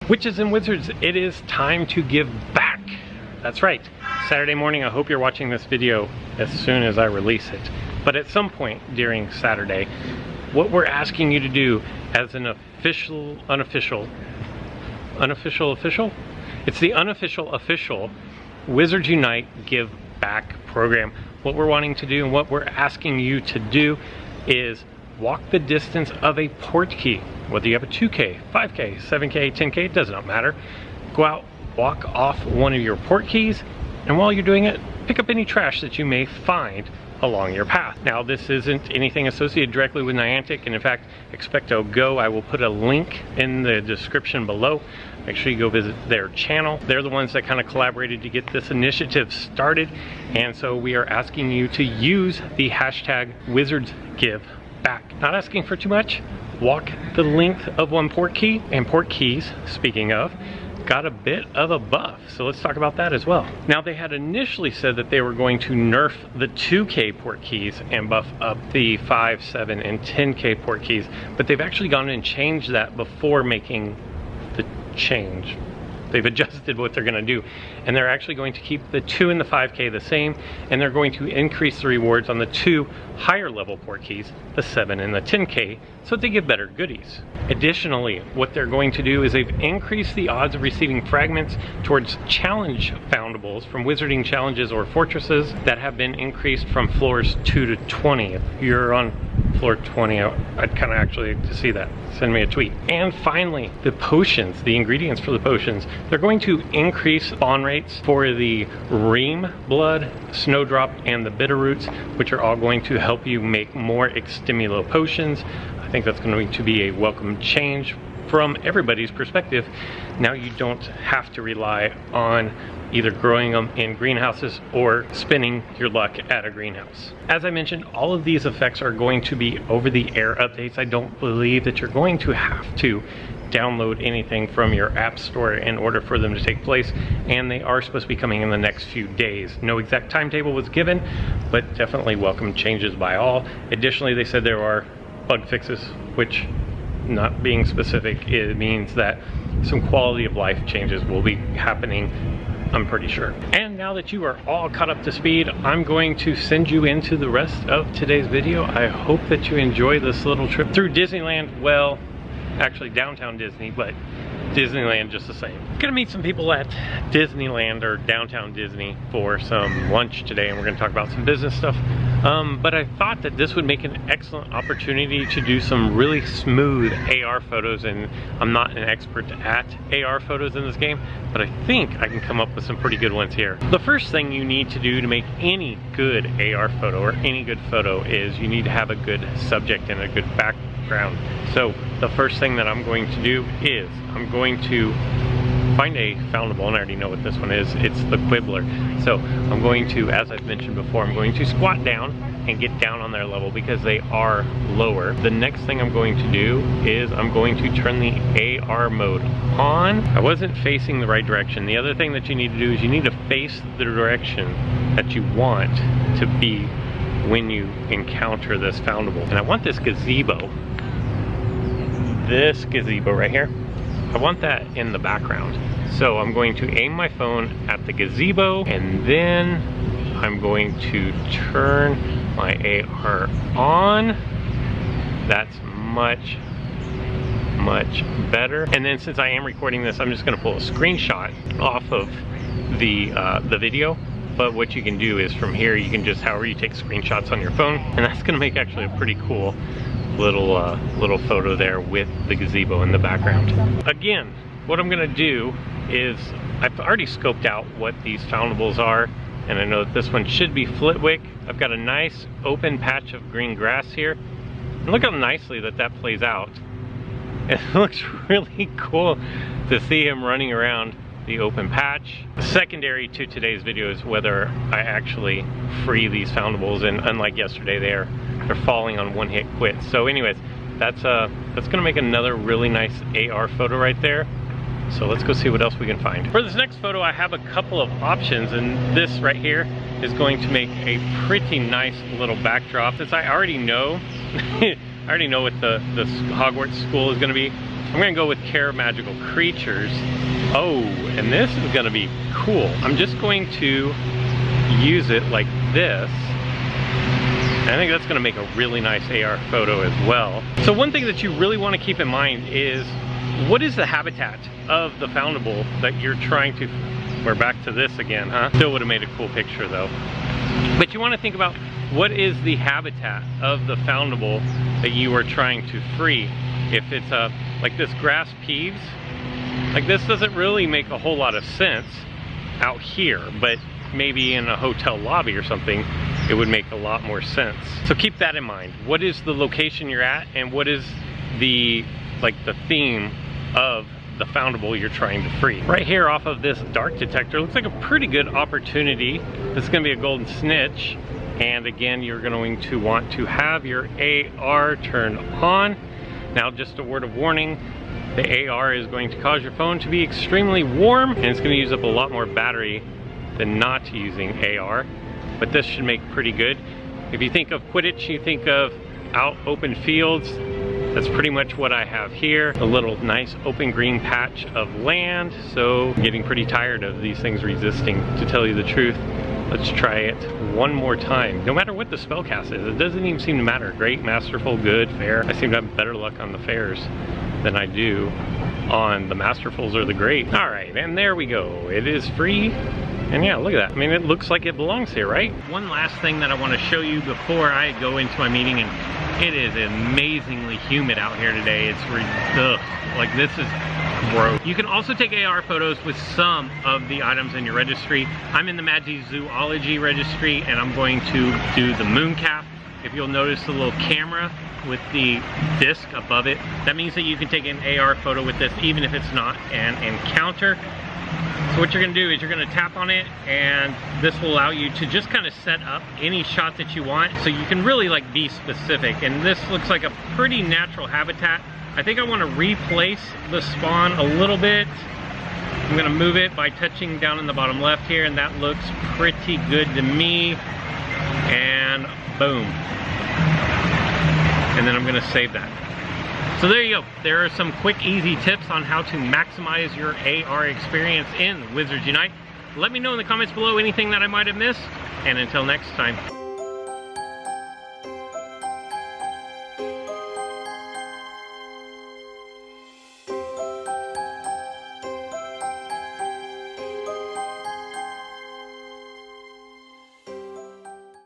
Witches and wizards, it is time to give back. That's right, Saturday morning. I hope you're watching this video as soon as I release it. But at some point during Saturday, what we're asking you to do as an unofficial? It's the unofficial official Wizards Unite Give Back program. What we're wanting to do and what we're asking you to do is walk the distance of a port key. Whether you have a 2K, 5K, 7K, 10K, it does not matter. Go out, walk off one of your port keys, and while you're doing it, pick up any trash that you may find along your path. Now, this isn't anything associated directly with Niantic, and in fact, Expecto Go, I will put a link in the description below. Make sure you go visit their channel. They're the ones that kind of collaborated to get this initiative started, and so we are asking you to use the hashtag WizardsGiveBack. Not asking for too much. Walk the length of one port key, and port keys, speaking of, got a bit of a buff, so let's talk about that as well. Now, they had initially said that they were going to nerf the 2K port keys and buff up the 5, 7, and 10K port keys, but they've actually gone and changed that before making the change. They've adjusted what they're going to do, and they're actually going to keep the 2 and the 5K the same, and they're going to increase the rewards on the 2 higher level port keys, the 7 and the 10K, so that they give better goodies. Additionally, what they're going to do is they've increased the odds of receiving fragments towards challenge foundables from wizarding challenges or fortresses that have been increased from floors 2 to 20. If you're on floor 20, I'd kind of actually like to see that. Send me a tweet. And finally, the potions, the ingredients for the potions, they're going to increase spawn rates for the Ream Blood, Snowdrop, and the Bitter Roots, which are all going to help you make more Extimulo potions. I think that's going to be a welcome change from everybody's perspective. Now you don't have to rely on either growing them in greenhouses or spinning your luck at a greenhouse. As I mentioned, all of these effects are going to be over-the-air updates. I don't believe that you're going to have to download anything from your app store in order for them to take place, and they are supposed to be coming in the next few days. No exact timetable was given, but definitely welcome changes by all. Additionally, they said there are bug fixes, which, not being specific, it means that some quality of life changes will be happening, I'm pretty sure. And now that you are all caught up to speed, I'm going to send you into the rest of today's video. I hope that you enjoy this little trip through Disneyland. Well, actually downtown Disney, but Disneyland just the same. Gonna meet some people at Disneyland or downtown Disney for some lunch today, and we're gonna talk about some business stuff. But I thought that this would make an excellent opportunity to do some really smooth AR photos, and I'm not an expert at AR photos in this game, but I think I can come up with some pretty good ones here. The first thing you need to do to make any good AR photo or any good photo is you need to have a good subject and a good background. So the first thing that I'm going to do is I'm going to find a foundable, and I already know what this one is. It's the Quibbler. So I'm going to, as I've mentioned before, I'm going to squat down and get down on their level because they are lower. The next thing I'm going to do is I'm going to turn the AR mode on. I wasn't facing the right direction. The other thing that you need to do is you need to face the direction that you want to be when you encounter this foundable. And I want this gazebo right here. I want that in the background. So I'm going to aim my phone at the gazebo, and then I'm going to turn my AR on. That's much better. And then since I am recording this, I'm just gonna pull a screenshot off of the video. But what you can do is from here, you can just, however you take screenshots on your phone, and that's gonna make actually a pretty cool little photo there with the gazebo in the background. Again, what I'm gonna do is I've already scoped out what these foundables are, and I know that this one should be Flitwick. I've got a nice open patch of green grass here, and look how nicely that plays out. It looks really cool to see him running around the open patch. Secondary to today's video is whether I actually free these foundables, and unlike yesterday, they're falling on one hit quit. So anyways, that's gonna make another really nice AR photo right there. So let's go see what else we can find. For this next photo, I have a couple of options, and this right here is going to make a pretty nice little backdrop. Since I already know I already know what the Hogwarts school is going to be, I'm gonna go with Care of Magical Creatures. Oh, and this is gonna be cool. I'm just going to use it like this. I think that's gonna make a really nice AR photo as well. So one thing that you really wanna keep in mind is, what is the habitat of the foundable that you're trying to, we're back to this again, huh? Still would have made a cool picture though. But you wanna think about what is the habitat of the foundable that you are trying to free. If it's like this grass peeves, like this doesn't really make a whole lot of sense out here, but maybe in a hotel lobby or something, it would make a lot more sense. So keep that in mind. What is the location you're at, and what is the theme of the foundable you're trying to free? Right here off of this dark detector looks like a pretty good opportunity. This is gonna be a golden snitch. And again, you're going to want to have your AR turned on. Now, just a word of warning, the AR is going to cause your phone to be extremely warm, and it's gonna use up a lot more battery than not using AR, but this should make pretty good. If you think of Quidditch, you think of out open fields. That's pretty much what I have here. A little nice open green patch of land. So I'm getting pretty tired of these things resisting, to tell you the truth. Let's try it one more time. No matter what the spellcast is, it doesn't even seem to matter. Great, masterful, good, fair. I seem to have better luck on the fairs than I do on the masterfuls or the great. All right, and there we go. It is free. And yeah, look at that. I mean, it looks like it belongs here, right? One last thing that I want to show you before I go into my meeting, and it is amazingly humid out here today. It's like, this is gross. You can also take AR photos with some of the items in your registry. I'm in the Magi Zoology registry, and I'm going to do the mooncalf. If you'll notice the little camera with the disc above it, that means that you can take an AR photo with this, even if it's not an encounter. So what you're gonna do is you're gonna tap on it, and this will allow you to just kind of set up any shot that you want, so you can really like be specific. And this looks like a pretty natural habitat. I think I want to replace the spawn a little bit. I'm gonna move it by touching down in the bottom left here, and that looks pretty good to me. And boom. And then I'm gonna save that. So there you go. There are some quick, easy tips on how to maximize your AR experience in Wizards Unite. Let me know in the comments below anything that I might have missed, and until next time.